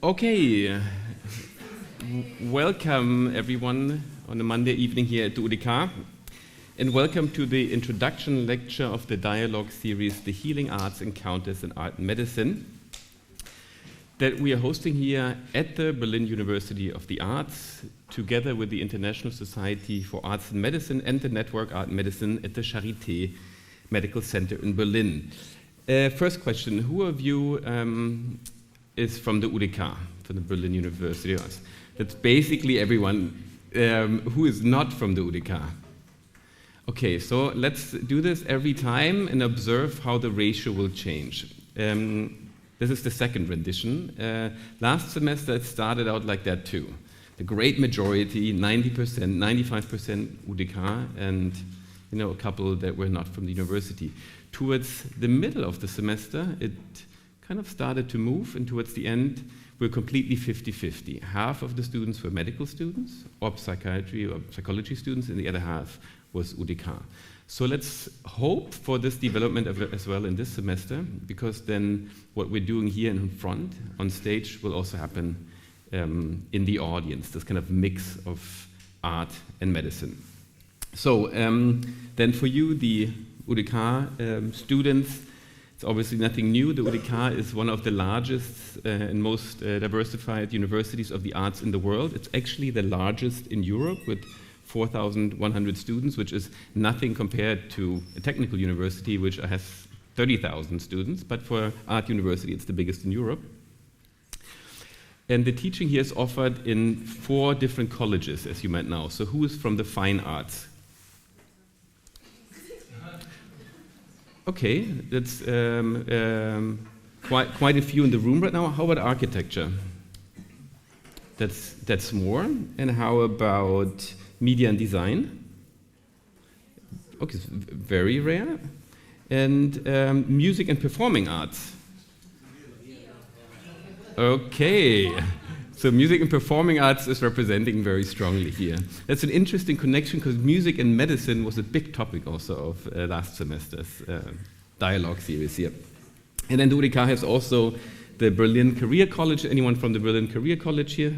Okay, welcome everyone on a Monday evening here at the UDK, and welcome to the introduction lecture of the dialogue series, The Healing Arts Encounters in Art and Medicine, that we are hosting here at the Berlin University of the Arts, together with the International Society for Arts and Medicine and the Network Art and Medicine at the Charité Medical Center in Berlin. First question, who of you is from the UDK, from the Berlin University of Arts? That's basically everyone who is not from the UDK. Okay, so let's do this every time and observe how the ratio will change. This is the second rendition. Last semester it started out like that too. The great majority, 90%, 95% UDK, and a couple that were not from the university. Towards the middle of the semester, it kind of started to move, and towards the end, we're completely 50-50. Half of the students were medical students, or psychiatry or psychology students, and the other half was UDK. So let's hope for this development as well in this semester, because then what we're doing here in front, on stage, will also happen in the audience, this kind of mix of art and medicine. So then for you, the UDK students, it's obviously nothing new. The UDK is one of the largest and most diversified universities of the arts in the world. It's actually the largest in Europe with 4,100 students, which is nothing compared to a technical university, which has 30,000 students. But for art university, it's the biggest in Europe. And the teaching here is offered in 4 different colleges, as you might know. So who is from the fine arts? Okay, that's quite a few in the room right now. How about architecture? That's more. And how about media and design? Okay, very rare. And music and performing arts? Okay. So music and performing arts is representing very strongly here. That's an interesting connection because music and medicine was a big topic also of last semester's dialogue series here. And then the UDK has also the Berlin Career College. Anyone from the Berlin Career College here?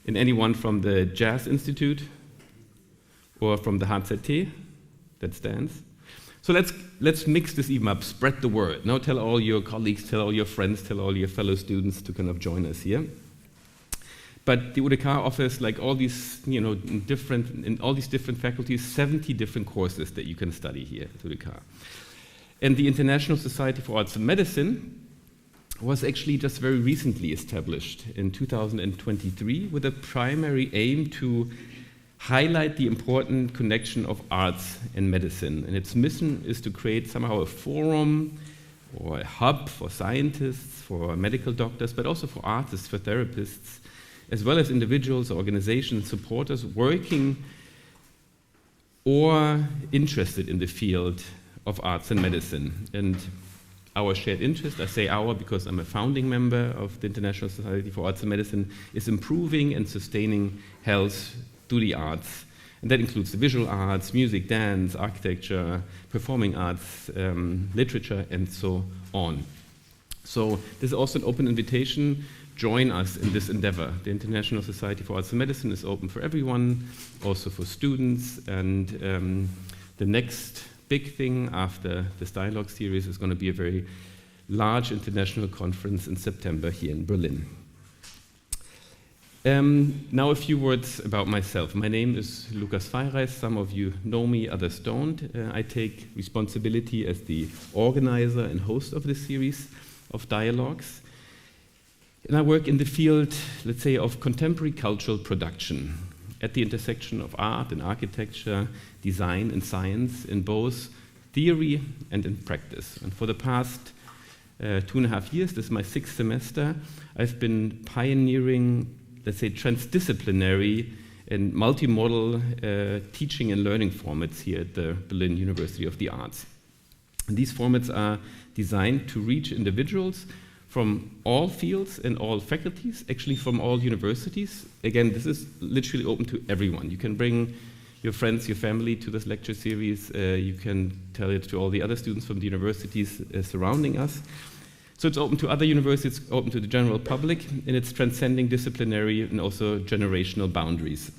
And anyone from the Jazz Institute? Or from the HZT? That stands. So let's mix this even up, spread the word. Now tell all your colleagues, tell all your friends, tell all your fellow students to kind of join us here. But the UDK offers like all these, in all these different faculties, 70 different courses that you can study here at UDK. And the International Society for Arts and Medicine was actually just very recently established in 2023 with a primary aim to highlight the important connection of arts and medicine. And its mission is to create somehow a forum or a hub for scientists, for medical doctors, but also for artists, for therapists, as well as individuals, organizations, supporters working or interested in the field of arts and medicine. And our shared interest, I say our because I'm a founding member of the International Society for Arts and Medicine, is improving and sustaining health through the arts. And that includes the visual arts, music, dance, architecture, performing arts, literature, and so on. So this is also an open invitation. Join us in this endeavor. The International Society for Arts and Medicine is open for everyone, also for students. And the next big thing after this dialogue series is going to be a very large international conference in September here in Berlin. Now a few words about myself. My name is Lukas Feireiss. Some of you know me, others don't. I take responsibility as the organizer and host of this series of dialogues. And I work in the field, let's say, of contemporary cultural production at the intersection of art and architecture, design and science, in both theory and in practice. And for the past 2.5 years, this is my 6th semester, I've been pioneering, let's say, transdisciplinary and multimodal teaching and learning formats here at the Berlin University of the Arts. And these formats are designed to reach individuals from all fields and all faculties, actually from all universities. Again, this is literally open to everyone. You can bring your friends, your family to this lecture series. You can tell it to all the other students from the universities surrounding us. So it's open to other universities, it's open to the general public, and it's transcending disciplinary and also generational boundaries.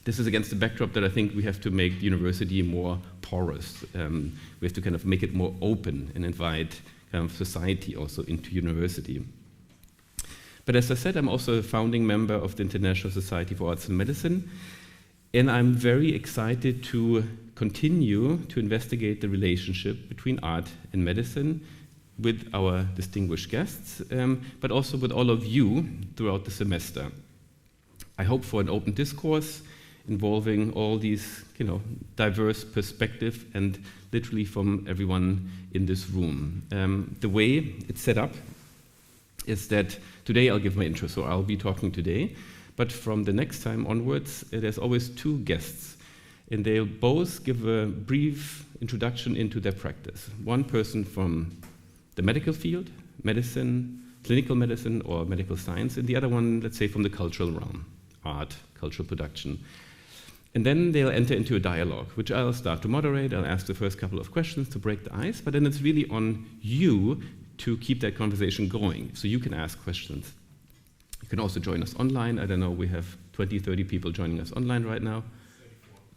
This is against the backdrop that I think we have to make the university more porous. We have to kind of make it more open and invite kind of society also into university. But as I said, I'm also a founding member of the International Society for Arts and Medicine, and I'm very excited to continue to investigate the relationship between art and medicine with our distinguished guests, but also with all of you throughout the semester. I hope for an open discourse involving all these, diverse perspectives and literally from everyone in this room. The way it's set up is that today I'll give my intro, so I'll be talking today, but from the next time onwards, there's always two guests, and they'll both give a brief introduction into their practice. One person from the medical field, medicine, clinical medicine, or medical science, and the other one, let's say, from the cultural realm, art, cultural production. And then they'll enter into a dialogue, which I'll start to moderate. I'll ask the first couple of questions to break the ice, but then it's really on you to keep that conversation going, so you can ask questions. You can also join us online. I don't know, we have 20, 30 people joining us online right now.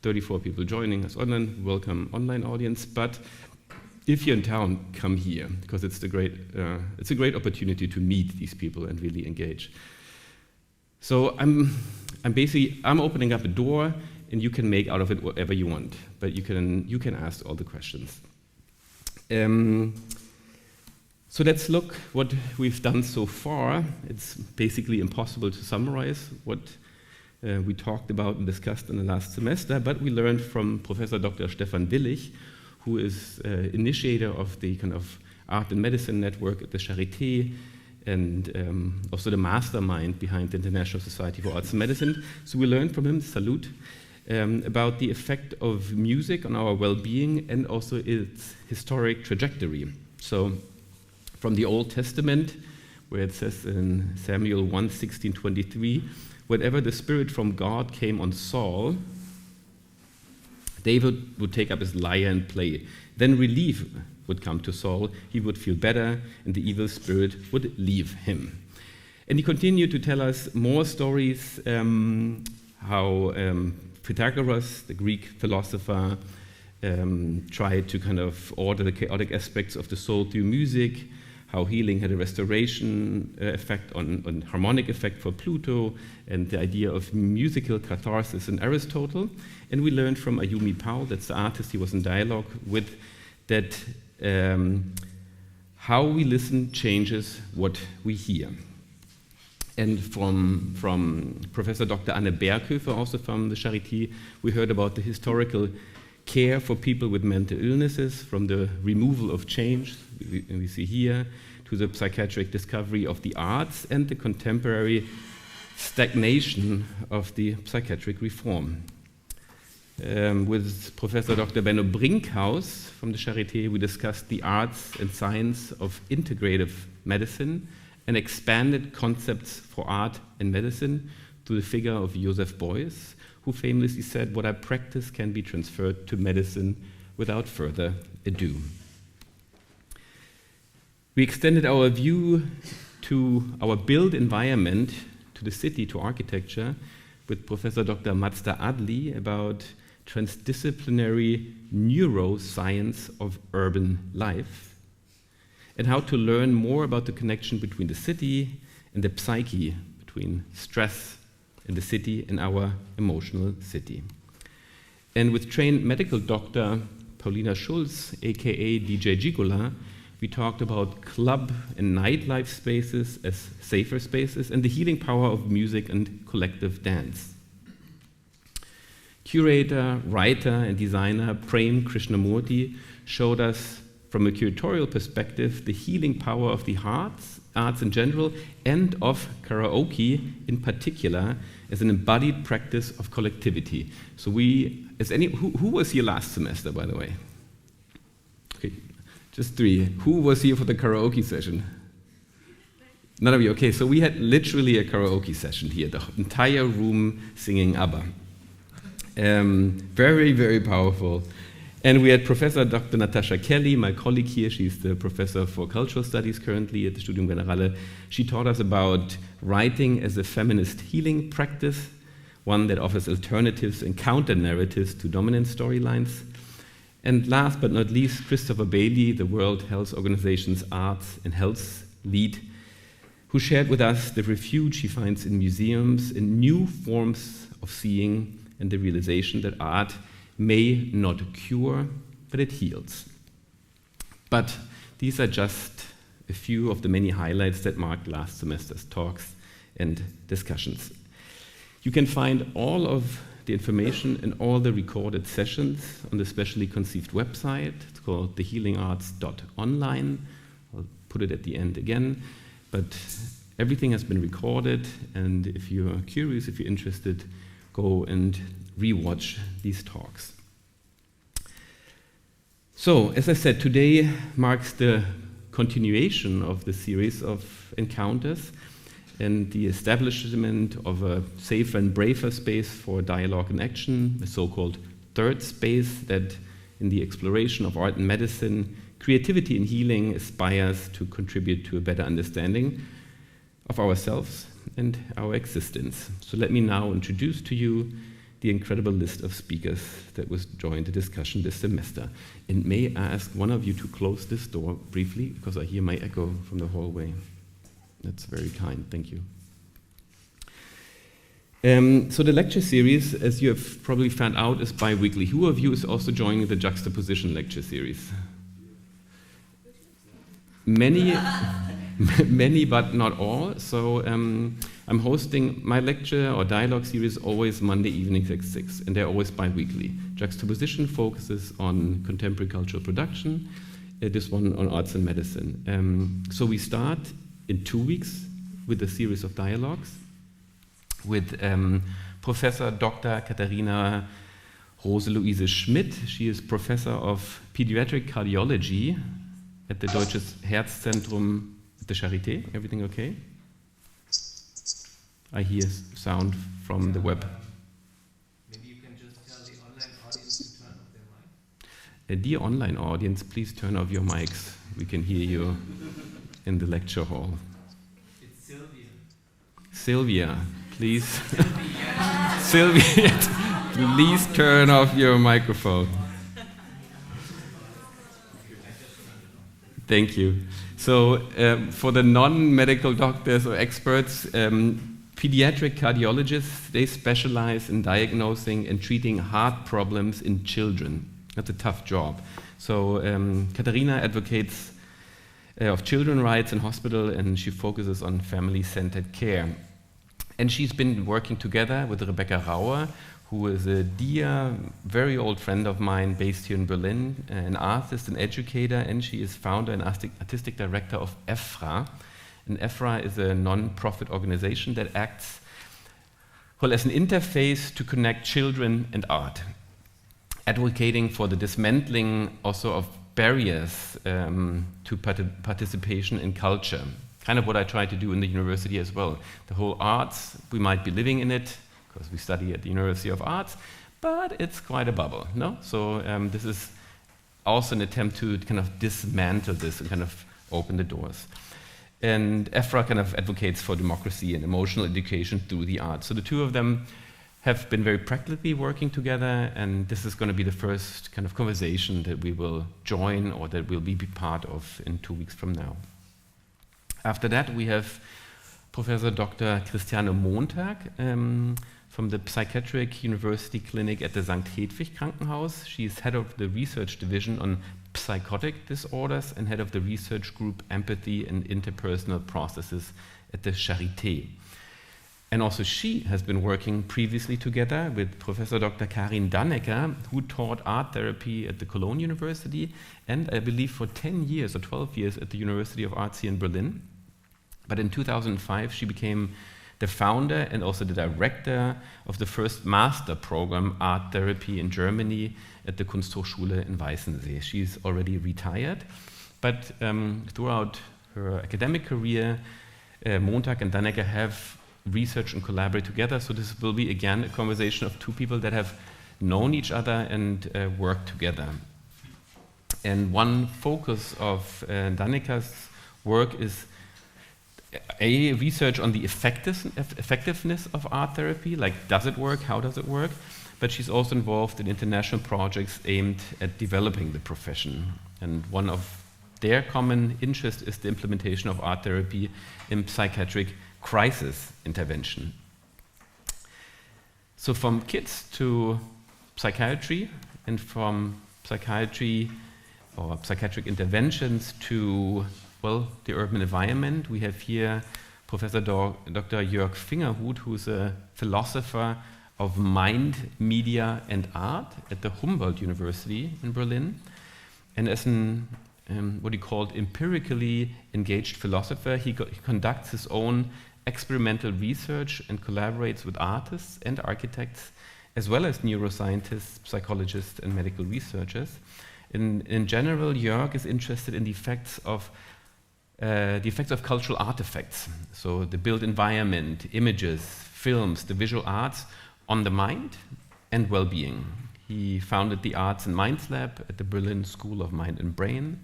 34 people joining us online. Welcome, online audience. But if you're in town, come here, because it's a great opportunity to meet these people and really engage. So I'm opening up a door, and you can make out of it whatever you want, but you can ask all the questions. So let's look what we've done so far. It's basically impossible to summarize what we talked about and discussed in the last semester, but we learned from Professor Dr. Stefan Willich, who is initiator of the kind of art and medicine network at the Charité, and also the mastermind behind the International Society for Arts and Medicine. So we learned from him, salute, about the effect of music on our well-being and also its historic trajectory. So from the Old Testament, where it says in Samuel 1:16-23, whenever the Spirit from God came on Saul, David would take up his lyre and play. Then relief would come to Saul. He would feel better, and the evil spirit would leave him. And he continued to tell us more stories, how Pythagoras, the Greek philosopher, tried to kind of order the chaotic aspects of the soul through music, how healing had a restoration effect on harmonic effect for Pluto, and the idea of musical catharsis in Aristotle. And we learned from Ayumi Pao, that's the artist he was in dialogue with, that how we listen changes what we hear. And from Professor Dr. Anne Berghöfer, also from the Charité, we heard about the historical care for people with mental illnesses, from the removal of change, we see here, to the psychiatric discovery of the arts and the contemporary stagnation of the psychiatric reform. With Professor Dr. Benno Brinkhaus from the Charité, we discussed the arts and science of integrative medicine and expanded concepts for art and medicine through the figure of Joseph Beuys, who famously said, "What I practice can be transferred to medicine without further ado." We extended our view to our built environment, to the city, to architecture, with Professor Dr. Mazda Adli about transdisciplinary neuroscience of urban life, and how to learn more about the connection between the city and the psyche, between stress in the city and our emotional city. And with trained medical doctor Paulina Schulz, aka DJ Gigola, we talked about club and nightlife spaces as safer spaces and the healing power of music and collective dance. Curator, writer, and designer Prem Krishnamurti showed us from a curatorial perspective the healing power of the arts in general, and of karaoke in particular, as an embodied practice of collectivity. So who was here last semester, by the way? Okay, just 3. Who was here for the karaoke session? None of you. Okay, so we had literally a karaoke session here, the entire room singing ABBA. Very, very powerful. And we had Professor Dr. Natasha Kelly, my colleague here. She's the professor for cultural studies currently at the Studium Generale. She taught us about writing as a feminist healing practice, one that offers alternatives and counter-narratives to dominant storylines. And last but not least, Christopher Bailey, the World Health Organization's arts and health lead, who shared with us the refuge he finds in museums and new forms of seeing and the realization that art may not cure, but it heals. But these are just a few of the many highlights that marked last semester's talks and discussions. You can find all of the information and all the recorded sessions on the specially conceived website. It's called thehealingarts.online. I'll put it at the end again. But everything has been recorded, and if you're curious, if you're interested, go and rewatch these talks. So, as I said, today marks the continuation of the series of encounters and the establishment of a safer and braver space for dialogue and action, a so-called third space that, in the exploration of art and medicine, creativity and healing aspires to contribute to a better understanding of ourselves and our existence. So let me now introduce to you the incredible list of speakers that was joined the discussion this semester. And may I ask one of you to close this door briefly, because I hear my echo from the hallway. That's very kind, thank you. So the lecture series, as you have probably found out, is bi-weekly. Who of you is also joining the Juxtaposition lecture series? Many, many, but not all. So I'm hosting my lecture or dialogue series always Monday evenings at 6, and they're always bi-weekly. Juxtaposition focuses on contemporary cultural production, this one on arts and medicine. So we start in 2 weeks with a series of dialogues with Professor Dr. Katharina Rose-Louise Schmidt. She is Professor of Pediatric Cardiology at the Deutsches Herzzentrum at the Charité. Everything okay? I hear sound from the web. Maybe you can just tell the online audience to turn off their mic. Dear online audience, please turn off your mics. We can hear you in the lecture hall. It's Sylvia. Sylvia, please. Sylvia, please turn off your microphone. Thank you. So for the non-medical doctors or experts, pediatric cardiologists, they specialize in diagnosing and treating heart problems in children. That's a tough job. So Katharina advocates of children's rights in hospital, and she focuses on family-centered care. And she's been working together with Rebecca Rauer, who is a dear, very old friend of mine based here in Berlin, an artist and educator, and she is founder and artistic director of EFRA. And EFRA is a non-profit organization that acts as an interface to connect children and art, advocating for the dismantling also of barriers to participation in culture. Kind of what I try to do in the university as well. The whole arts, we might be living in it, because we study at the University of Arts, but it's quite a bubble, no? So this is also an attempt to kind of dismantle this and kind of open the doors. And EFRA kind of advocates for democracy and emotional education through the arts. So the two of them have been very practically working together, and this is going to be the first kind of conversation that we will join or that we'll be part of in 2 weeks from now. After that, we have Professor Dr. Christiane Montag from the Psychiatric University Clinic at the St. Hedwig Krankenhaus. She is head of the research division on psychotic disorders and head of the research group Empathy and Interpersonal Processes at the Charité. And also she has been working previously together with Professor Dr. Karin Dannecker, who taught art therapy at the Cologne University and I believe for 10 years or 12 years at the University of Arts here in Berlin. But in 2005, she became the founder and also the director of the first master program, Art Therapy in Germany, at the Kunsthochschule in Weißensee. She's already retired, but throughout her academic career, Montag and Dannecker have researched and collaborated together. So this will be, again, a conversation of two people that have known each other and worked together. And one focus of Dannika's work is a research on the effectiveness of art therapy, like does it work, how does it work? But she's also involved in international projects aimed at developing the profession. And one of their common interest is the implementation of art therapy in psychiatric crisis intervention. So from kids to psychiatry, and from psychiatry or psychiatric interventions to, well, the urban environment, we have here Professor Dr. Jörg Fingerhut, who's a philosopher of mind, media, and art at the Humboldt University in Berlin. And as an what he called empirically engaged philosopher, he conducts his own experimental research and collaborates with artists and architects, as well as neuroscientists, psychologists, and medical researchers. In general, Jörg is interested in the effects of cultural artifacts, so the built environment, images, films, the visual arts on the mind and well-being. He founded the Arts and Minds Lab at the Berlin School of Mind and Brain,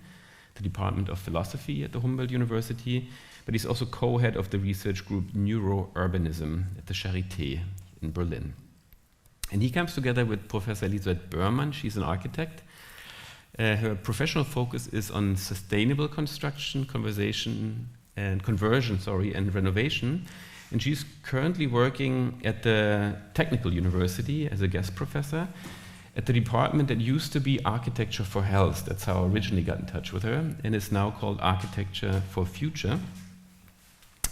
the Department of Philosophy at the Humboldt University, but he's also co-head of the research group Neurourbanism at the Charité in Berlin. And he comes together with Professor Elisabeth Börmann. She's an architect. Her professional focus is on sustainable construction, conversion, and renovation. And she's currently working at the Technical University as a guest professor at the department that used to be Architecture for Health. That's how I originally got in touch with her, and is now called Architecture for Future.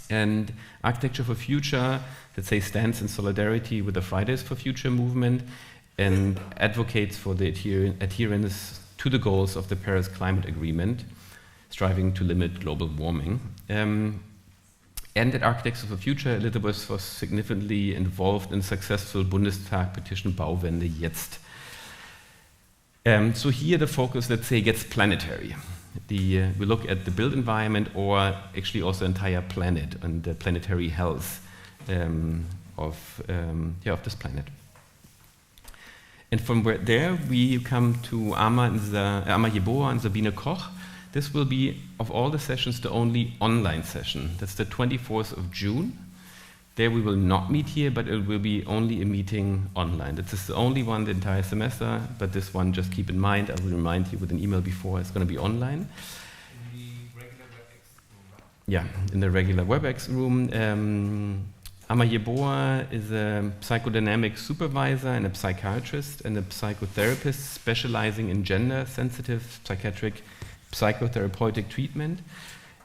And Architecture for Future, let's say, stands in solidarity with the Fridays for Future movement and advocates for the adherence to the goals of the Paris Climate Agreement, striving to limit global warming. And at Architects for Future, Elizabeth was significantly involved in successful Bundestag petition Bauwende Jetzt. So here the focus, let's say, gets planetary. We look at the built environment, or actually also entire planet and the planetary health of this planet. And from there we come to Ama Yeboah and Sabine Koch. This will be, of all the sessions, the only online session. That's the 24th of June. There we will not meet here, but it will be only a meeting online. This is the only one the entire semester, but this one, just keep in mind, I will remind you with an email before, it's going to be online. In the regular WebEx room, right? Yeah, in the regular WebEx room. Ama Yeboah is a psychodynamic supervisor and a psychiatrist and a psychotherapist specializing in gender-sensitive psychiatric psychotherapeutic treatment.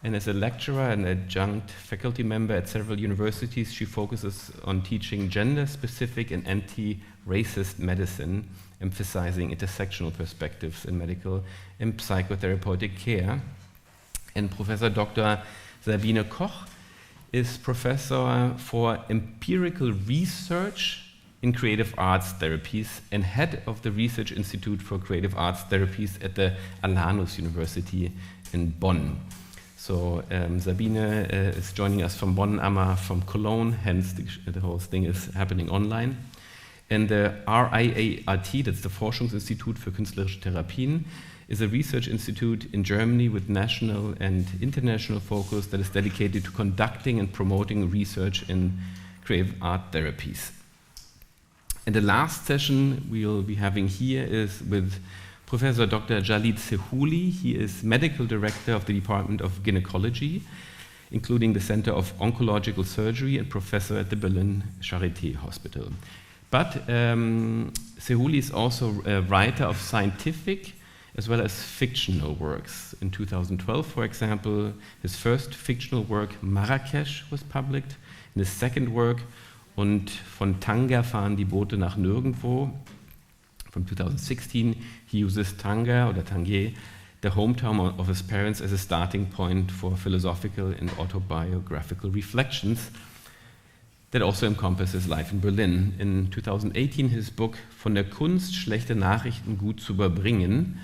And as a lecturer and adjunct faculty member at several universities, she focuses on teaching gender-specific and anti-racist medicine, emphasizing intersectional perspectives in medical and psychotherapeutic care. And Professor Dr. Sabine Koch is professor for empirical research in creative arts therapies and head of the Research Institute for Creative Arts Therapies at the Alanus University in Bonn. So Sabine is joining us from Bonn, Amma from Cologne, hence the whole thing is happening online. And the RIART, that's the Forschungsinstitut für künstlerische Therapien, is a research institute in Germany with national and international focus that is dedicated to conducting and promoting research in creative art therapies. And the last session we'll be having here is with Professor Dr. Jalid Sehouli. He is medical director of the Department of Gynecology, including the Center of Oncological Surgery, and professor at the Berlin Charité Hospital. But Sehouli is also a writer of scientific as well as fictional works. In 2012, for example, his first fictional work, Marrakesch, was published. In his second work, Und von Tanga fahren die Boote nach nirgendwo, from 2016, he uses Tanga, or Tangier, the hometown of his parents, as a starting point for philosophical and autobiographical reflections that also encompasses life in Berlin. In 2018, his book Von der Kunst, schlechte Nachrichten gut zu überbringen,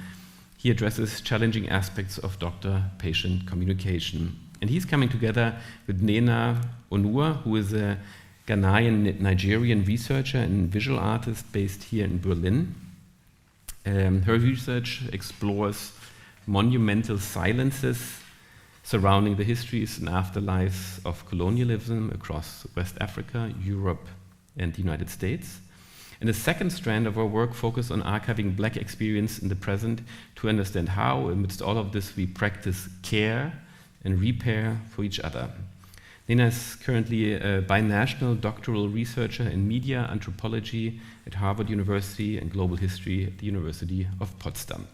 he addresses challenging aspects of doctor-patient communication. And he's coming together with Nena Onua, who is a Ghanaian Nigerian researcher and visual artist based here in Berlin. Her research explores monumental silences surrounding the histories and afterlives of colonialism across West Africa, Europe, and the United States. And the second strand of our work focused on archiving Black experience in the present to understand how, amidst all of this, we practice care and repair for each other. Nina is currently a binational doctoral researcher in media anthropology at Harvard University and global history at the University of Potsdam.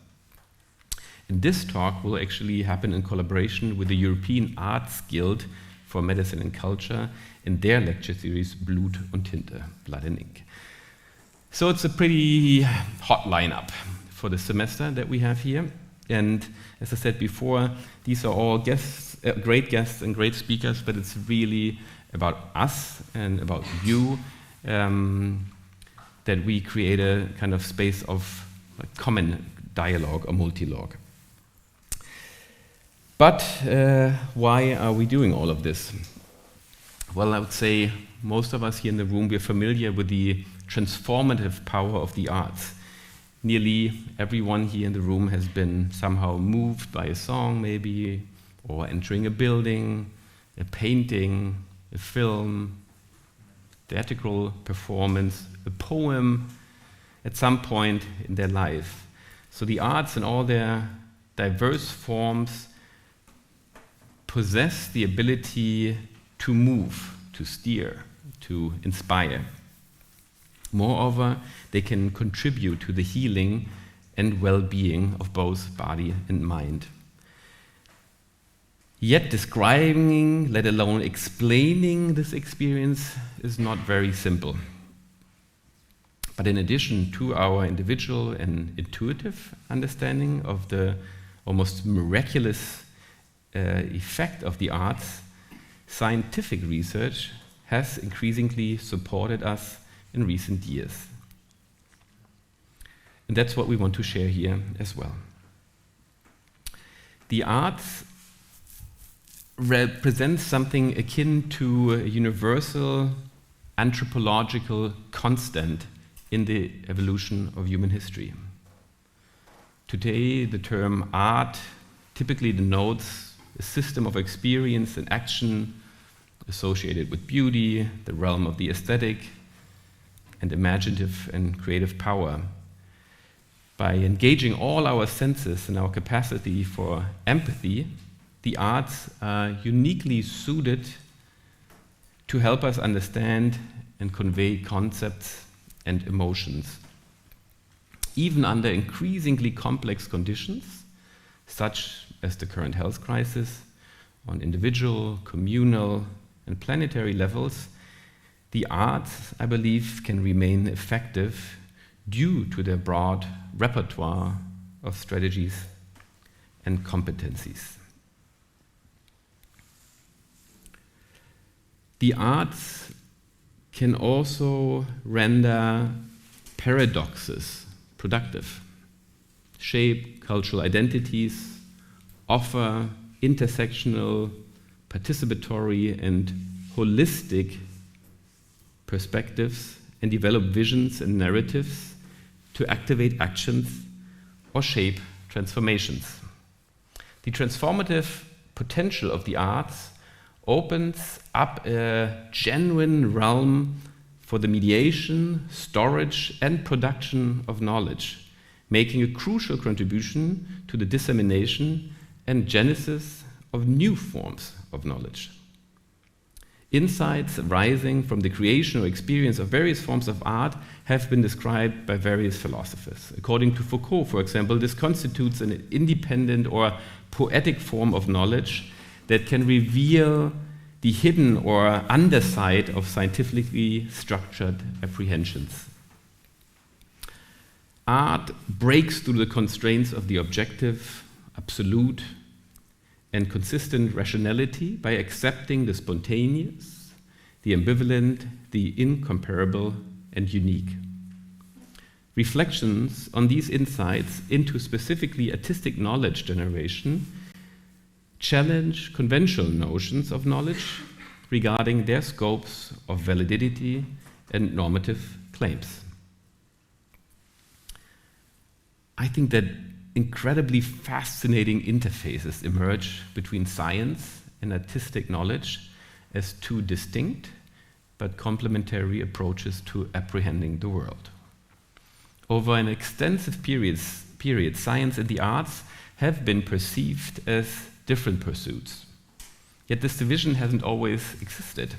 And this talk will actually happen in collaboration with the European Arts Guild for Medicine and Culture in their lecture series Blut und Tinte, Blood and Ink. So it's a pretty hot lineup for the semester that we have here. And as I said before, these are all guests, great guests and great speakers, but it's really about us and about you that we create a kind of space of common dialogue or multilogue. But why are we doing all of this? Well, I would say most of us here in the room, we're familiar with the transformative power of the arts. Nearly everyone here in the room has been somehow moved by a song, maybe, or entering a building, a painting, a film, theatrical performance, a poem at some point in their life. So the arts in all their diverse forms possess the ability to move, to steer, to inspire. Moreover, they can contribute to the healing and well-being of both body and mind. Yet describing, let alone explaining this experience is not very simple. But in addition to our individual and intuitive understanding of the almost miraculous effect of the arts, scientific research has increasingly supported us in recent years. And that's what we want to share here as well. The arts represents something akin to a universal anthropological constant in the evolution of human history. Today, the term art typically denotes a system of experience and action associated with beauty, the realm of the aesthetic, and imaginative and creative power. By engaging all our senses and our capacity for empathy, the arts are uniquely suited to help us understand and convey concepts and emotions, even under increasingly complex conditions, such as the current health crisis, on individual, communal, and planetary levels. The arts, I believe, can remain effective due to their broad repertoire of strategies and competencies. The arts can also render paradoxes productive, shape cultural identities, offer intersectional, participatory, and holistic perspectives, and develop visions and narratives to activate actions or shape transformations. The transformative potential of the arts opens up a genuine realm for the mediation, storage, and production of knowledge, making a crucial contribution to the dissemination and genesis of new forms of knowledge. Insights arising from the creation or experience of various forms of art have been described by various philosophers. According to Foucault, for example, this constitutes an independent or poetic form of knowledge that can reveal the hidden or underside of scientifically structured apprehensions. Art breaks through the constraints of the objective, absolute, and consistent rationality by accepting the spontaneous, the ambivalent, the incomparable, and unique. Reflections on these insights into specifically artistic knowledge generation challenge conventional notions of knowledge regarding their scopes of validity and normative claims. I think that incredibly fascinating interfaces emerge between science and artistic knowledge as two distinct but complementary approaches to apprehending the world. Over an extensive period, science and the arts have been perceived as different pursuits. Yet this division hasn't always existed.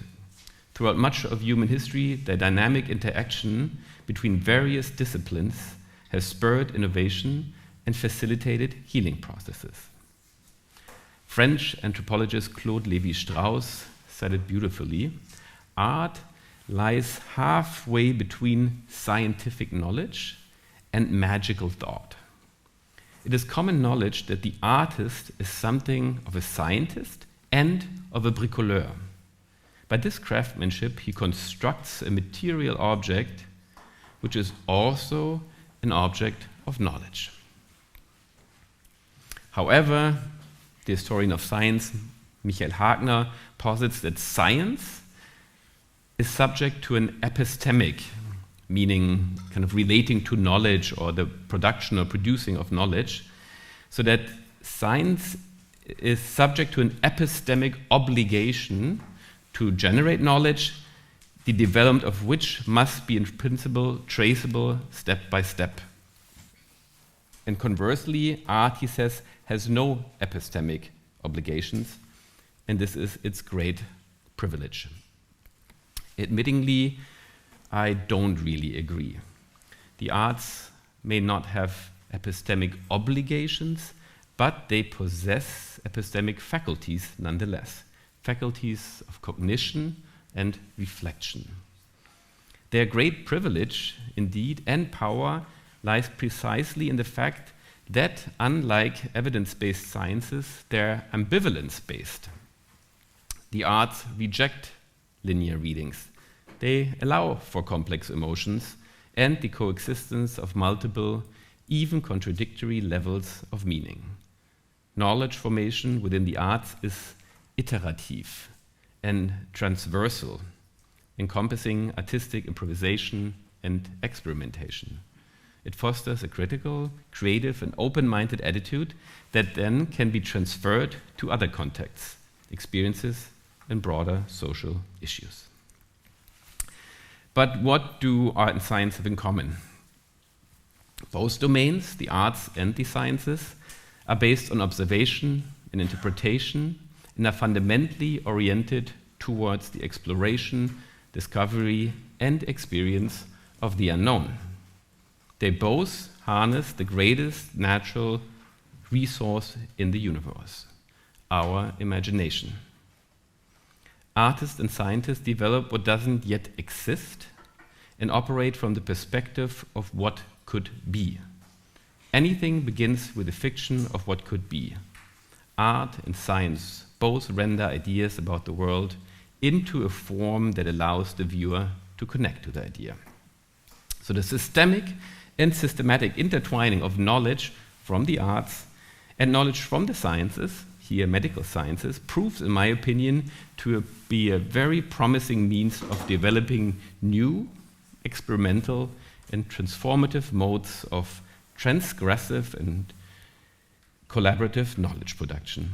Throughout much of human history, the dynamic interaction between various disciplines has spurred innovation and facilitated healing processes. French anthropologist Claude Lévi-Strauss said it beautifully: art lies halfway between scientific knowledge and magical thought. It is common knowledge that the artist is something of a scientist and of a bricoleur. By this craftsmanship, he constructs a material object which is also an object of knowledge. However, the historian of science, Michael Hagner, posits that science is subject to an epistemic, meaning kind of relating to knowledge or the production or producing of knowledge, so that science is subject to an epistemic obligation to generate knowledge, the development of which must be in principle traceable step by step. And conversely, art, he says, has no epistemic obligations, and this is its great privilege. Admittingly, I don't really agree. The arts may not have epistemic obligations, but they possess epistemic faculties nonetheless, faculties of cognition and reflection. Their great privilege, indeed, and power lies precisely in the fact that, unlike evidence-based sciences, they're ambivalence-based. The arts reject linear readings. They allow for complex emotions and the coexistence of multiple, even contradictory levels of meaning. Knowledge formation within the arts is iterative and transversal, encompassing artistic improvisation and experimentation. It fosters a critical, creative, and open-minded attitude that then can be transferred to other contexts, experiences, and broader social issues. But what do art and science have in common? Both domains, the arts and the sciences, are based on observation and interpretation and are fundamentally oriented towards the exploration, discovery, and experience of the unknown. They both harness the greatest natural resource in the universe, our imagination. Artists and scientists develop what doesn't yet exist and operate from the perspective of what could be. Anything begins with the fiction of what could be. Art and science both render ideas about the world into a form that allows the viewer to connect to the idea. So the systemic and systematic intertwining of knowledge from the arts and knowledge from the sciences, here medical sciences, proves, in my opinion, to be a very promising means of developing new, experimental, and transformative modes of transgressive and collaborative knowledge production.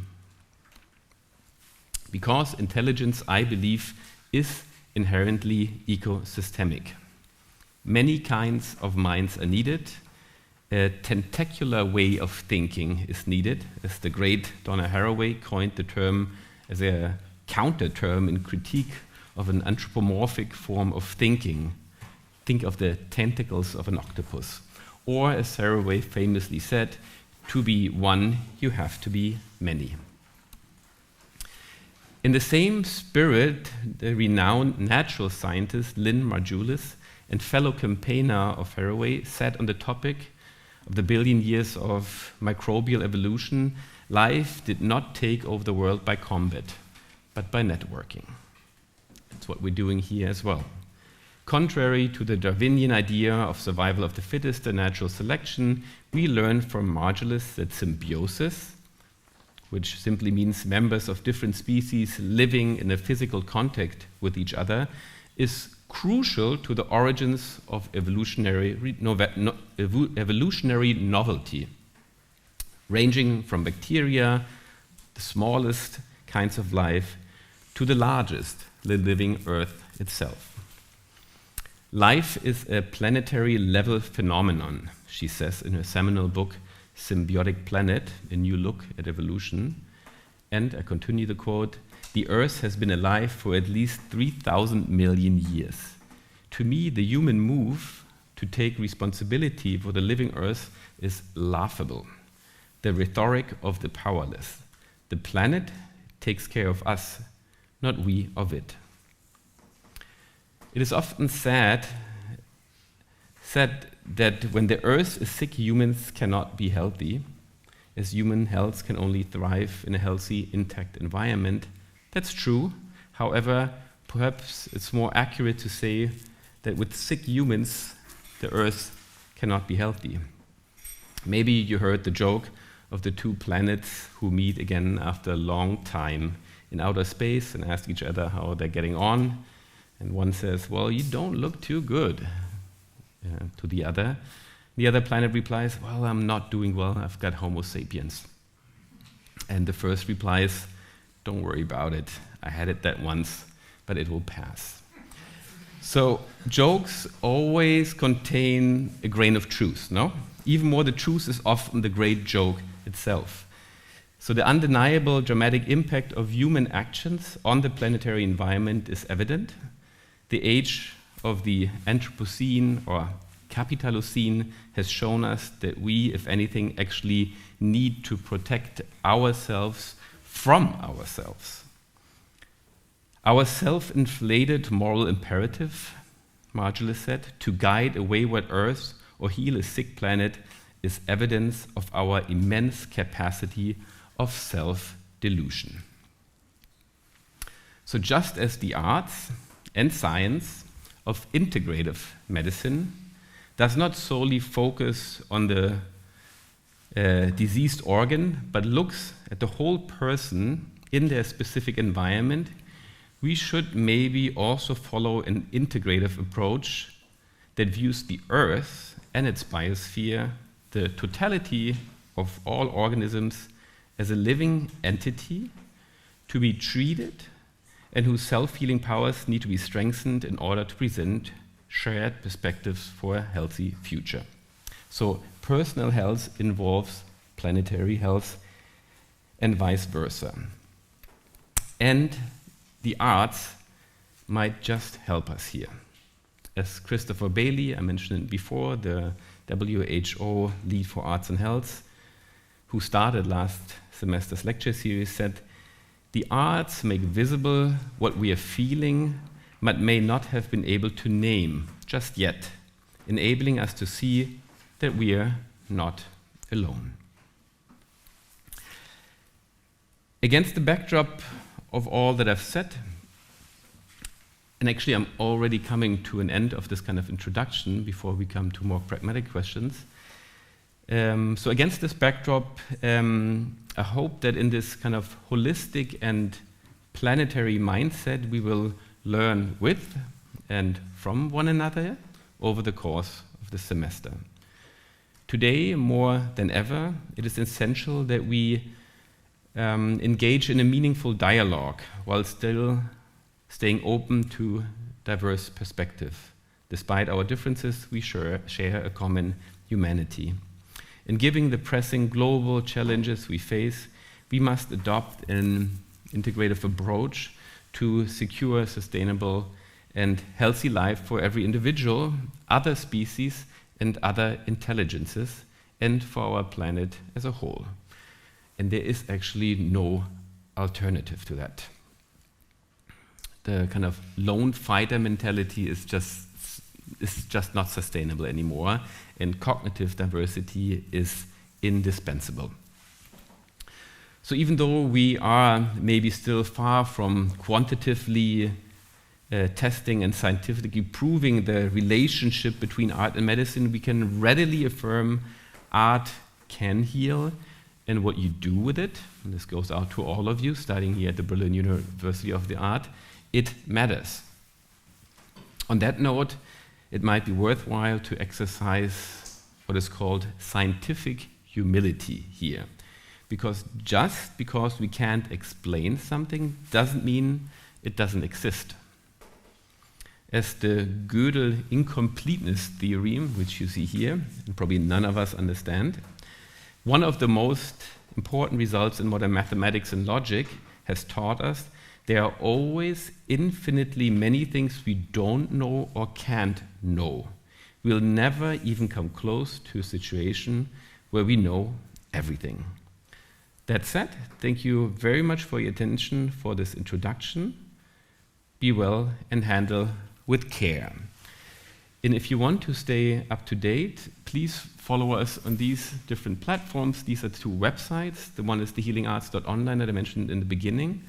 Because intelligence, I believe, is inherently ecosystemic. Many kinds of minds are needed. A tentacular way of thinking is needed, as the great Donna Haraway coined the term as a counter term in critique of an anthropomorphic form of thinking. Think of the tentacles of an octopus. Or, as Haraway famously said, to be one, you have to be many. In the same spirit, the renowned natural scientist Lynn Margulis and fellow campaigner of Haraway said on the topic of the billion years of microbial evolution, life did not take over the world by combat, but by networking. That's what we're doing here as well. Contrary to the Darwinian idea of survival of the fittest and natural selection, we learn from Margulis that symbiosis, which simply means members of different species living in a physical contact with each other, is crucial to the origins of evolutionary novelty. ranging from bacteria, the smallest kinds of life, to the largest, the living Earth itself. Life is a planetary level phenomenon, she says in her seminal book, Symbiotic Planet, A New Look at Evolution. And I continue the quote, "The Earth has been alive for at least 3,000 million years. To me, the human move to take responsibility for the living Earth is laughable. The rhetoric of the powerless. The planet takes care of us, not we of it." It is often said that when the Earth is sick, humans cannot be healthy, as human health can only thrive in a healthy, intact environment. That's true. However, perhaps it's more accurate to say that with sick humans, the Earth cannot be healthy. Maybe you heard the joke of the two planets who meet again after a long time in outer space and ask each other how they're getting on. And one says, "Well, you don't look too good," to the other. The other planet replies, "Well, I'm not doing well, I've got Homo sapiens." And the first replies, "Don't worry about it, I had it that once, but it will pass." So jokes always contain a grain of truth, no? Even more, the truth is often the great joke itself. So the undeniable dramatic impact of human actions on the planetary environment is evident. The age of the Anthropocene or Capitalocene has shown us that we, if anything, actually need to protect ourselves from ourselves. Our self-inflated moral imperative, Margulis said, to guide a wayward Earth or heal a sick planet is evidence of our immense capacity of self-delusion. So just as the arts and science of integrative medicine does not solely focus on the diseased organ, but looks at the whole person in their specific environment, we should maybe also follow an integrative approach that views the Earth and its biosphere, the totality of all organisms, as a living entity to be treated and whose self-healing powers need to be strengthened in order to present shared perspectives for a healthy future. So personal health involves planetary health and vice versa. And the arts might just help us here. As Christopher Bailey, I mentioned it before, the WHO lead for arts and health, who started last semester's lecture series, said, "The arts make visible what we are feeling, but may not have been able to name just yet, enabling us to see that we are not alone." Against the backdrop of all that I've said, and actually I'm already coming to an end of this kind of introduction before we come to more pragmatic questions. So against this backdrop, I hope that in this kind of holistic and planetary mindset, we will learn with and from one another over the course of the semester. Today, more than ever, it is essential that we engage in a meaningful dialogue while still staying open to diverse perspective. Despite our differences, we share a common humanity. In giving the pressing global challenges we face, we must adopt an integrative approach to secure a sustainable and healthy life for every individual, other species, and other intelligences, and for our planet as a whole. And there is actually no alternative to that. The kind of lone fighter mentality is just not sustainable anymore, and cognitive diversity is indispensable. So even though we are maybe still far from quantitatively testing and scientifically proving the relationship between art and medicine, we can readily affirm art can heal, and what you do with it, and this goes out to all of you studying here at the Berlin University of the Art, it matters. On that note, it might be worthwhile to exercise what is called scientific humility here. Because just because we can't explain something doesn't mean it doesn't exist. As the Gödel incompleteness theorem, which you see here, and probably none of us understand, one of the most important results in modern mathematics and logic has taught us there are always infinitely many things we don't know or can't know. We'll never even come close to a situation where we know everything. That said, thank you very much for your attention for this introduction. Be well and handle with care. And if you want to stay up to date, please follow us on these different platforms. These are two websites. The one is thehealingarts.online that I mentioned in the beginning.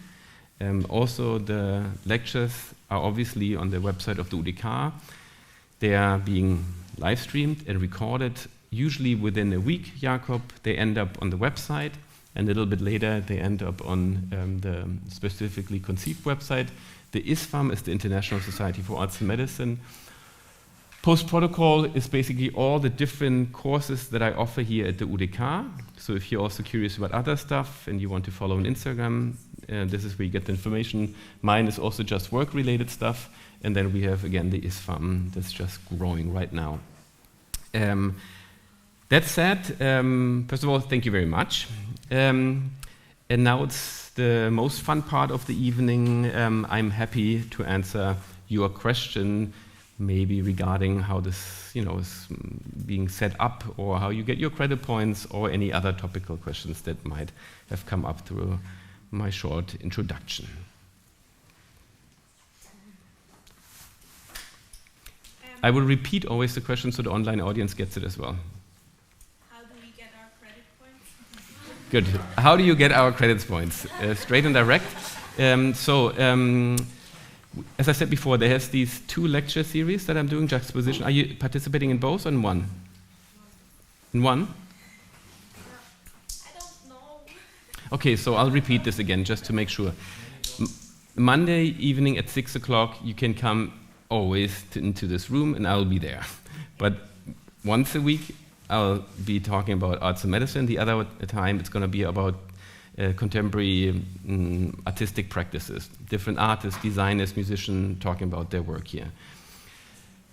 Also, the lectures are obviously on the website of the UDK. They are being live streamed and recorded, usually within a week, Jakob. They end up on the website, and a little bit later they end up on the specifically conceived website. The ISFAM is the International Society for Arts and Medicine. Post-protocol is basically all the different courses that I offer here at the UDK. So if you're also curious about other stuff and you want to follow on Instagram, this is where you get the information. Mine is also just work-related stuff. And then we have, again, the ISFAM that's just growing right now. That said, first of all, thank you very much. And now it's the most fun part of the evening. I'm happy to answer your question, maybe regarding how this, is being set up, or how you get your credit points, or any other topical questions that might have come up through my short introduction. I will repeat always the question so the online audience gets it as well. How do we get our credit points? Good. How do you get our credit points? Straight and direct. As I said before, there's these two lecture series that I'm doing, Juxtaposition. Are you participating in both or in one? In one? I don't know. Okay, so I'll repeat this again just to make sure. Monday evening at 6 o'clock, you can come always into this room and I'll be there. But once a week, I'll be talking about arts and medicine. The other time, it's going to be about contemporary artistic practices. Different artists, designers, musicians talking about their work here.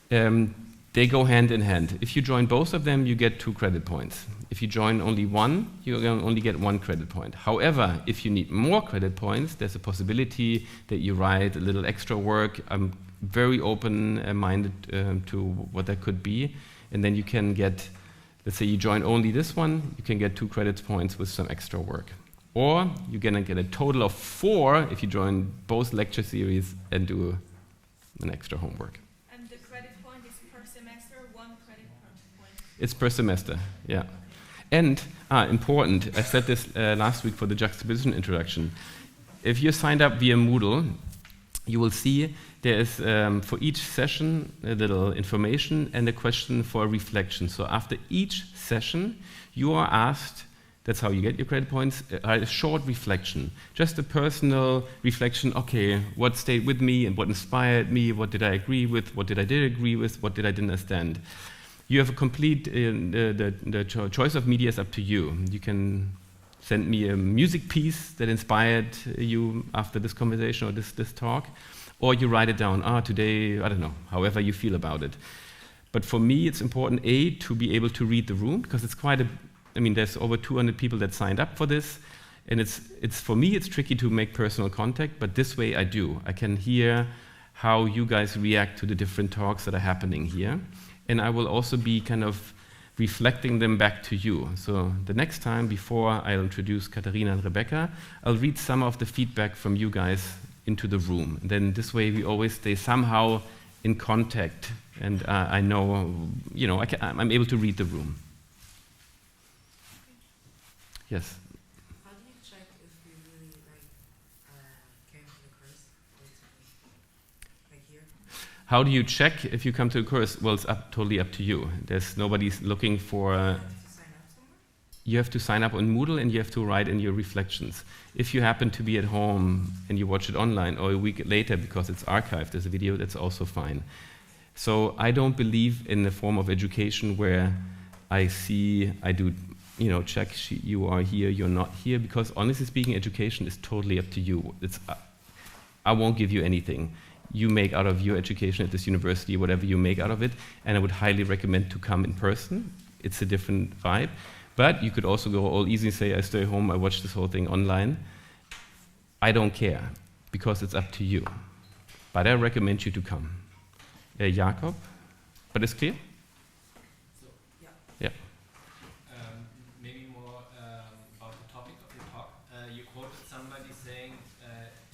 They go hand in hand. If you join both of them, you get 2 credit points. If you join only one, you only get 1 credit point. However, if you need more credit points, there's a possibility that you write a little extra work. I'm very open-minded to what that could be. And then you can get, let's say you join only this one, you can get 2 credit points with some extra work. Or you're going to get a total of 4 if you join both lecture series and do an extra homework. And the credit point is per semester, 1 credit point? It's per semester, yeah. And, important, I said this last week for the juxtaposition introduction. If you're signed up via Moodle, you will see there is, for each session, a little information and a question for reflection. So after each session, you are asked, that's how you get your credit points, a short reflection. Just a personal reflection, okay, what stayed with me and what inspired me, what did I agree with, what did I did agree with, what did I didn't understand. You have a complete, the choice of media is up to you. You can send me a music piece that inspired you after this conversation or this talk, or you write it down, today, I don't know, however you feel about it. But for me, it's important, to be able to read the room, because it's quite there's over 200 people that signed up for this, and it's for me, it's tricky to make personal contact, but this way I do. I can hear how you guys react to the different talks that are happening here, and I will also be kind of reflecting them back to you. So the next time, before I'll introduce Katharina and Rebecca, I'll read some of the feedback from you guys into the room. And then this way we always stay somehow in contact, and I know, I'm able to read the room. Yes? How do you check if you really came to the course, basically? Like here? How do you check if you come to the course? Well, it's totally up to you. There's nobody's looking for... You have to sign up somewhere? You have to sign up on Moodle and you have to write in your reflections. If you happen to be at home and you watch it online, or a week later because it's archived as a video, that's also fine. So I don't believe in a form of education where I do check you are here, you're not here, because honestly speaking, education is totally up to you. I won't give you anything. You make out of your education at this university whatever you make out of it, and I would highly recommend to come in person. It's a different vibe. But you could also go all easy and say, I stay home, I watch this whole thing online. I don't care, because it's up to you. But I recommend you to come. Jakob, but it's clear? So, Yeah. maybe more about the topic of your talk. You quoted somebody saying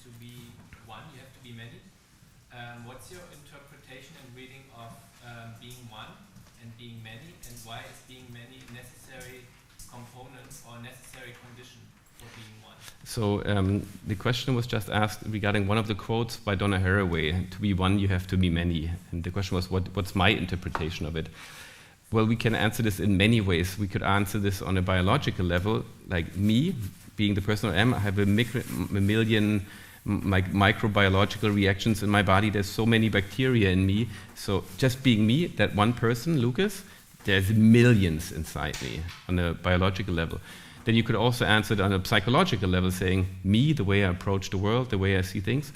to be one, you have to be many. What's your interpretation and reading of being one and being many, and why is being many a necessary component or necessary condition for being one? So the question was just asked regarding one of the quotes by Donna Haraway, to be one you have to be many. And the question was, what's my interpretation of it? Well, we can answer this in many ways. We could answer this on a biological level, like me, being the person I am, I have a million microbiological reactions in my body. There's so many bacteria in me. So just being me, that one person, Lukas, there's millions inside me on a biological level. Then you could also answer it on a psychological level, saying, me, the way I approach the world, the way I see things.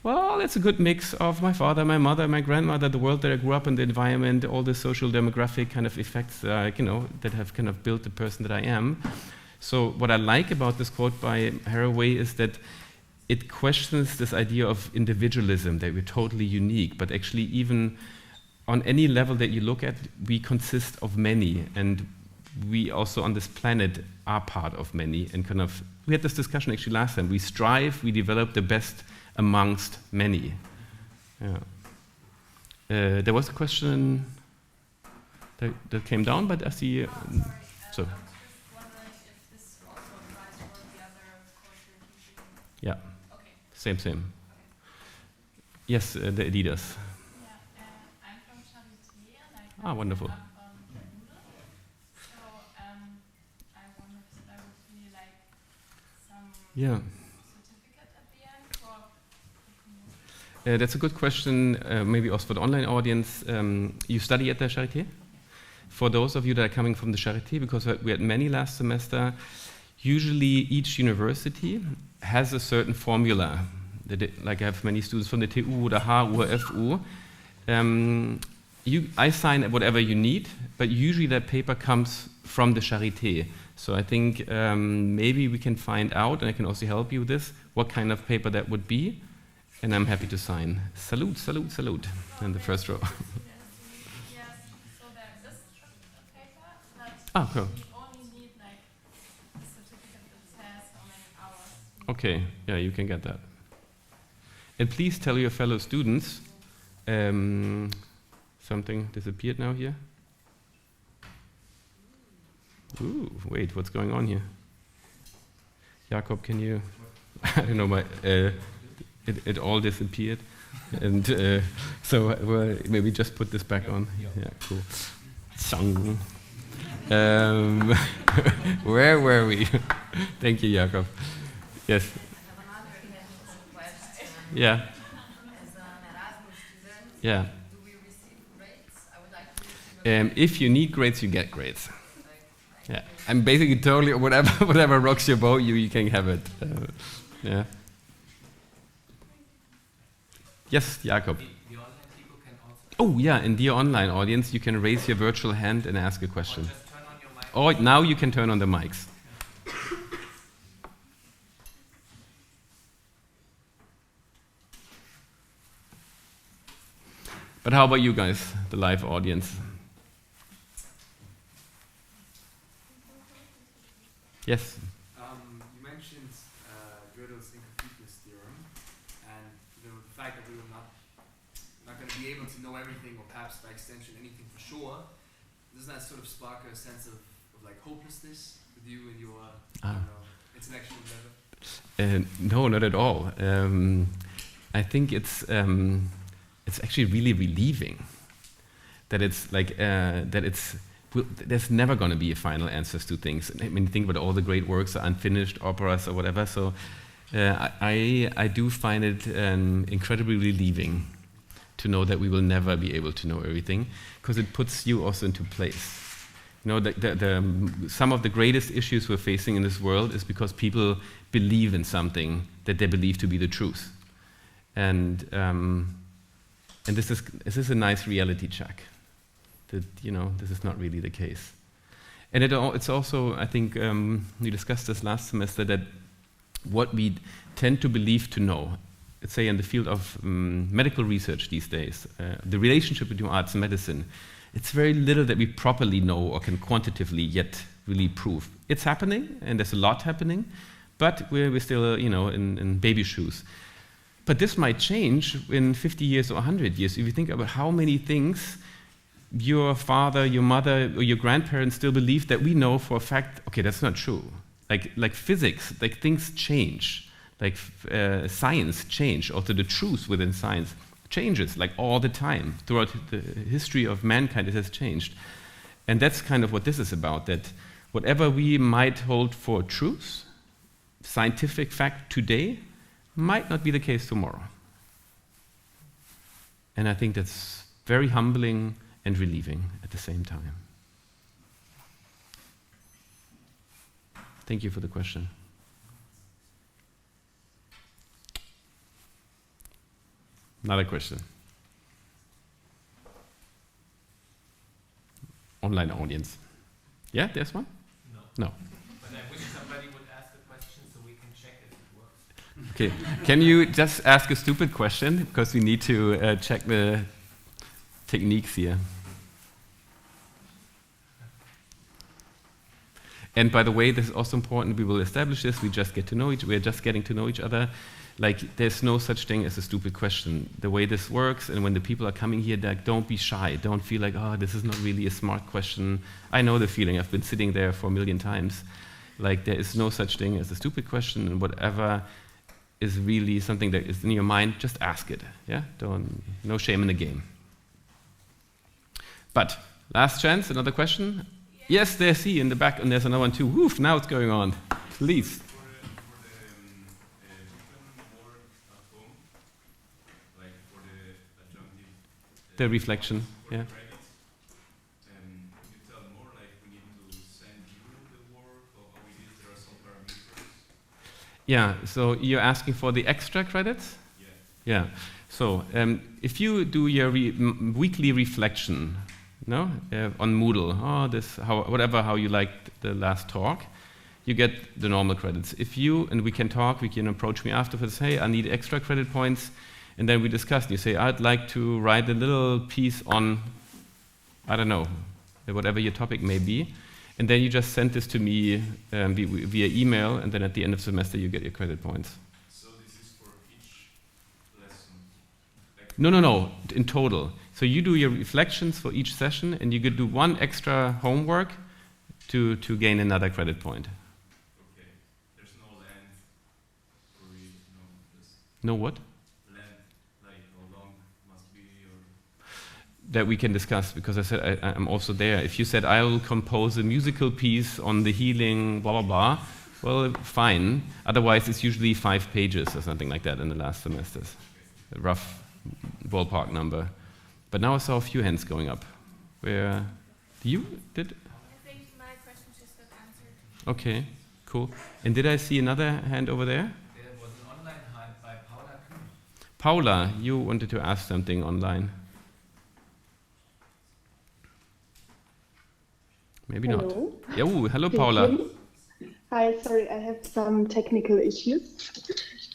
Well, it's a good mix of my father, my mother, my grandmother, the world that I grew up in, the environment, all the social demographic kind of effects that have kind of built the person that I am. So what I like about this quote by Haraway is that it questions this idea of individualism, that we're totally unique, but actually even on any level that you look at, we consist of many, and we also on this planet are part of many, and we had this discussion actually last time. We strive, we develop the best amongst many. Yeah. There was a question that came down, but I see. Oh, So. sorry. I was just wondering if this also applies for the other course you're teaching. Yeah. Okay. Same. Okay. Yes, the Adidas. Yeah, I'm from Charité, and I Wonderful. up on Wendel. So I wondered if there would be like some certificate at the end for. That's a good question, maybe also for the online audience. You study at the Charité? For those of you that are coming from the Charité, because we had many last semester, usually each university has a certain formula. Like I have many students from the TU, the HU, FU. I sign whatever you need, but usually that paper comes from the Charité. So I think maybe we can find out, and I can also help you with this, what kind of paper that would be, and I'm happy to sign. Salute, salute, salute, in the first row. Yes, so there's this paper, but Cool. we only need like a certificate that says how many hours. Okay, yeah, you can get that. And please tell your fellow students, something disappeared now here. Ooh, wait, what's going on here? Jakob, can you, I don't know, it all disappeared. And so maybe just put this back on. Yeah, cool. Song. Where were we? Thank you, Jakob. Yes. I have another question. Yeah. As an Erasmus student, Yeah. do we receive grades? I would like to receive If you need grades, you get grades. Yeah. I'm basically totally whatever rocks your boat, you can have it. Yeah. Yes, Jakob. The online people can also. Oh yeah, in the online audience, you can raise your virtual hand and ask a question. Or just turn on your mic. Oh, now you can turn on the mics. But how about you guys, the live audience? Yes. You mentioned Gödel's incompleteness theorem, and the fact that we were not going to be able to know everything, or perhaps by extension anything for sure. Doesn't that sort of spark a sense of like hopelessness with you and your intellectual endeavor? No, not at all. I think it's actually really relieving that it's like there's never going to be a final answers to things. I mean, think about all the great works, the unfinished operas or whatever. So I do find it incredibly relieving to know that we will never be able to know everything, because it puts you also into place. You know, some of the greatest issues we're facing in this world is because people believe in something that they believe to be the truth. And this is a nice reality check. That, you know, this is not really the case. And it's also, I think, we discussed this last semester, that what we tend to believe to know, let's say in the field of medical research these days, the relationship between arts and medicine, it's very little that we properly know or can quantitatively yet really prove. It's happening, and there's a lot happening, but we're still, you know, in baby shoes. But this might change in 50 years or 100 years. If you think about how many things your father, your mother, or your grandparents still believe that we know for a fact, okay, that's not true. Like physics, like things change. Like science change. Also the truth within science changes like all the time. Throughout the history of mankind, it has changed. And that's kind of what this is about, that whatever we might hold for truth, scientific fact today, might not be the case tomorrow. And I think that's very humbling and relieving at the same time. Thank you for the question. Another question. Online audience. Yeah, there's one? No. But I wish somebody would ask the question so we can check if it works. Okay, can you just ask a stupid question? Because we need to check the techniques here. And by the way, this is also important. We will establish this. We're just getting to know each other. Like, there's no such thing as a stupid question. The way this works, and when the people are coming here, like, don't be shy. Don't feel like, oh, this is not really a smart question. I know the feeling. I've been sitting there for a million times. Like, there is no such thing as a stupid question, and whatever is really something that is in your mind, just ask it. Yeah, no shame in the game. But last chance, another question. Yes, there's he in the back, and there's another one too. Woof! Now it's going on. Please. The reflection, yeah. Could you tell more, like we need to send you the work, or how we did, there are some parameters? Yeah, so you're asking for the extra credits? Yeah. So if you do your weekly reflection, no, on Moodle, how you liked the last talk, you get the normal credits. If you, and we can approach me afterwards, hey, I need extra credit points. And then we discussed, you say, I'd like to write a little piece on, I don't know, whatever your topic may be. And then you just send this to me via email, and then at the end of the semester you get your credit points. So this is for each lesson? No, in total. So you do your reflections for each session, and you could do one extra homework to gain another credit point. Okay. There's no length for it, No what? That we can discuss, because I said I'm also there. If you said I will compose a musical piece on the healing, blah, blah, blah, well, fine. Otherwise, it's usually 5 pages or something like that in the last semesters. A rough ballpark number. But now I saw a few hands going up. Where you did? I think my question just got answered. Okay, cool. And did I see another hand over there? There was an online hand by Paula Kuhn. Paula, you wanted to ask something online. Maybe Hello. not. Yeah, hello, Can you Paula. hear me? Hi, sorry, I have some technical issues.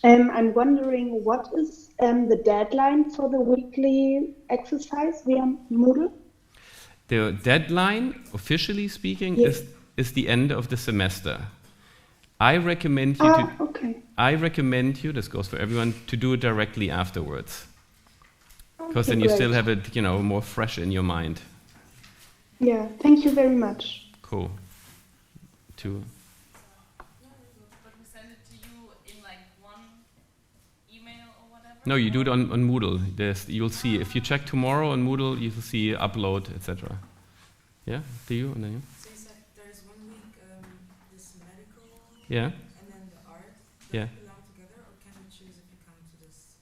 I'm wondering, what is the deadline for the weekly exercise via Moodle? The deadline, officially speaking, Yes. is the end of the semester. I recommend you okay. I recommend you, this goes for everyone, to do it directly afterwards. Because Okay, then you great. still have it, more fresh in your mind. Yeah, thank you very much. Cool. But we send it to you in like one email or whatever? No, you do it on Moodle. You'll see, if you check tomorrow on Moodle, you'll see upload, etc. Yeah, do you? And then you? So you said there's 1 week this medical Yeah, and then the art. yeah. Belong together, or can you choose if you come to this?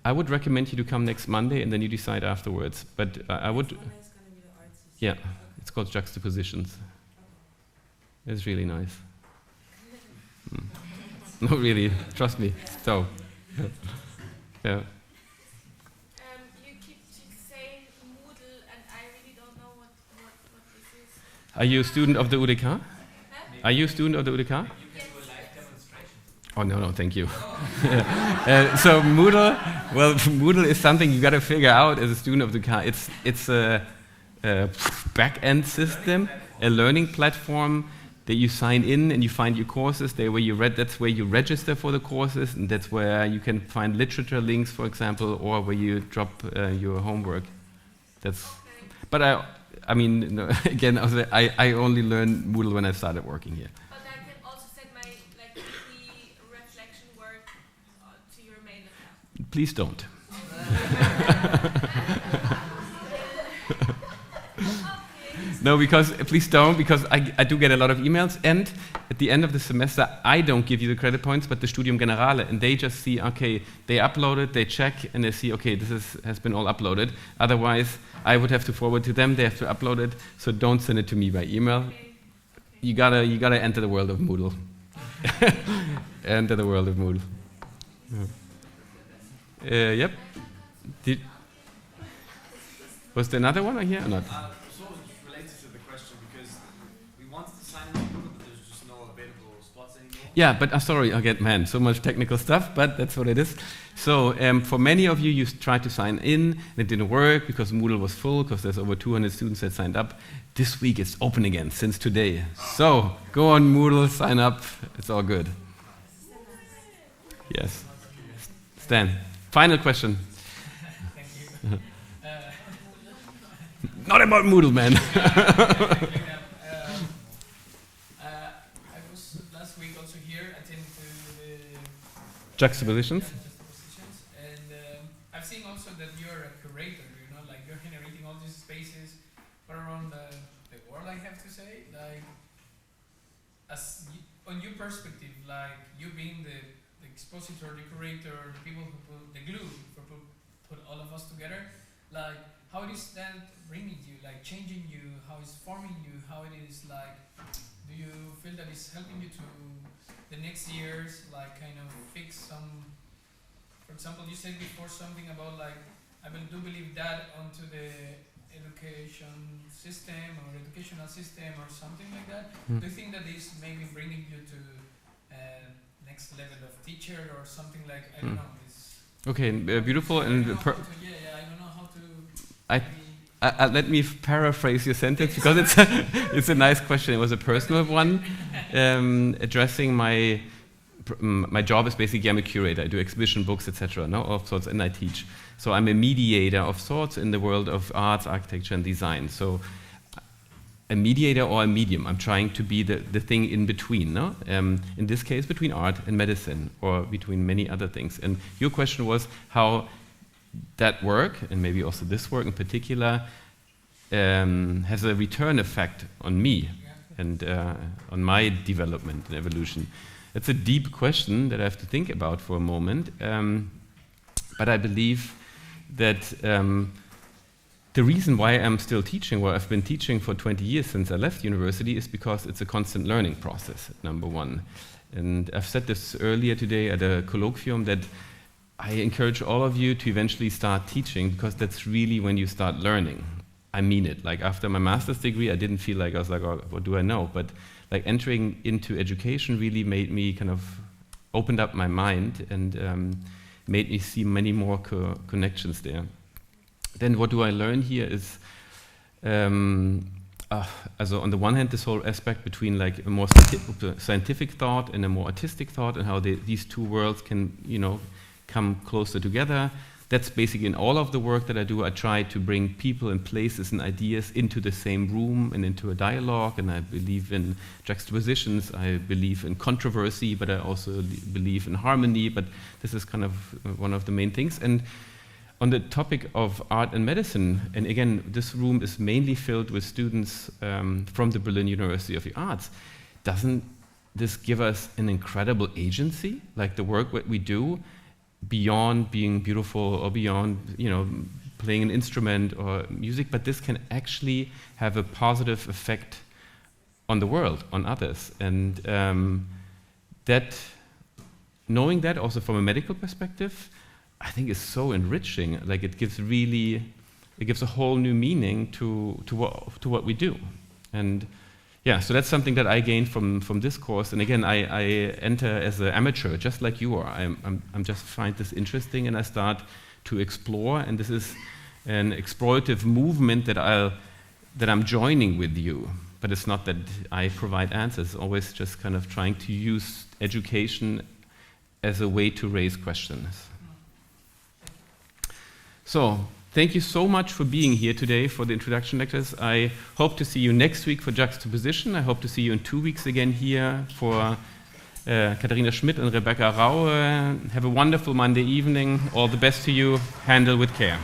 I would recommend you to come next Monday and then you decide afterwards. But I would, Next Monday is going to be the art season. yeah, It's called JUXTAPOSITIONS. It's really nice. No, really, trust me. So, yeah. You keep saying Moodle, and I really don't know what this is. Are you a student of the UDK? Huh? Are you a student of the UDK? You can do a live demonstration. Oh, no, thank you. So Moodle, well, Moodle is something you got to figure out as a student of the UDK. It's a back-end system, a learning platform that you sign in and you find your courses. That's where you register for the courses, and that's where you can find literature links, for example, or where you drop your homework. That's. Okay. But I mean, no, again, I only learned Moodle when I started working here. But I can also send my weekly reflection work to your mail account. Please don't. No, please don't, because I do get a lot of emails, and at the end of the semester, I don't give you the credit points, but the Studium Generale, and they just see, okay, they upload it, they check, and they see, okay, this has been all uploaded. Otherwise, I would have to forward to them, they have to upload it, so don't send it to me by email. Okay. You gotta enter the world of Moodle. Enter the world of Moodle. Yep. Was there another one here or not? Sort of just related to the question, because we wanted to sign in Moodle, but there's just no available spots anymore. Yeah, but sorry, man, so much technical stuff, but that's what it is. So for many of you, you tried to sign in, and it didn't work because Moodle was full, because there's over 200 students that signed up. This week it's open again, since today. So go on Moodle, sign up, it's all good. Yes. Stan, final question. Thank you. Not about Moodle, man. I was last week also here attending to the JUXTAPOSITIONS? JUXTAPOSITIONS, and I've seen also that you're a curator, like you're generating all these spaces around the world, I have to say, like, on your perspective, like you being the expositor, the curator, the people who put the glue for put all of us together, like, how is that bringing you, like changing you, how is forming you, how it is like, do you feel that it's helping you to the next years, like kind of fix some, for example, you said before something about like, I do believe that onto the educational system or something like that. Do you think that is maybe bringing you to next level of teacher or something like, I don't know, it's okay, beautiful. And I don't know how to let me paraphrase your sentence, because it's a nice question. It was a personal one, addressing my job is basically I'm a curator. I do exhibition books, etc. No, of sorts, and I teach. So I'm a mediator of sorts in the world of arts, architecture, and design. So a mediator or a medium. I'm trying to be the thing in between. No, in this case between art and medicine, or between many other things. And your question was how that work, and maybe also this work in particular, has a return effect on me and on my development and evolution. It's a deep question that I have to think about for a moment, but I believe that the reason why I'm still teaching, well, I've been teaching for 20 years since I left university, is because it's a constant learning process, number one. And I've said this earlier today at a colloquium that I encourage all of you to eventually start teaching, because that's really when you start learning. I mean it. Like after my master's degree, I didn't feel like I was like, oh, what do I know? But like entering into education really made me kind of opened up my mind and made me see many more connections there. Then what do I learn here is, also on the one hand, this whole aspect between like a more scientific thought and a more artistic thought, and how these two worlds can, come closer together. That's basically in all of the work that I do. I try to bring people and places and ideas into the same room and into a dialogue, and I believe in juxtapositions, I believe in controversy, but I also believe in harmony, but this is kind of one of the main things. And on the topic of art and medicine, and again, this room is mainly filled with students from the Berlin University of the Arts. Doesn't this give us an incredible agency? Like the work that we do, beyond being beautiful or beyond, playing an instrument or music, but this can actually have a positive effect on the world, on others. And that, knowing that also from a medical perspective, I think is so enriching. Like it gives a whole new meaning to what we do. And yeah, so that's something that I gained from this course. And again, I enter as an amateur, just like you are. I'm just find this interesting, and I start to explore. And this is an explorative movement that I'm joining with you. But it's not that I provide answers. It's always just kind of trying to use education as a way to raise questions. So, thank you so much for being here today for the introduction lectures. I hope to see you next week for Juxtaposition. I hope to see you in 2 weeks again here for Katharina Schmidt and Rebecca Raue. Have a wonderful Monday evening. All the best to you. Handle with care.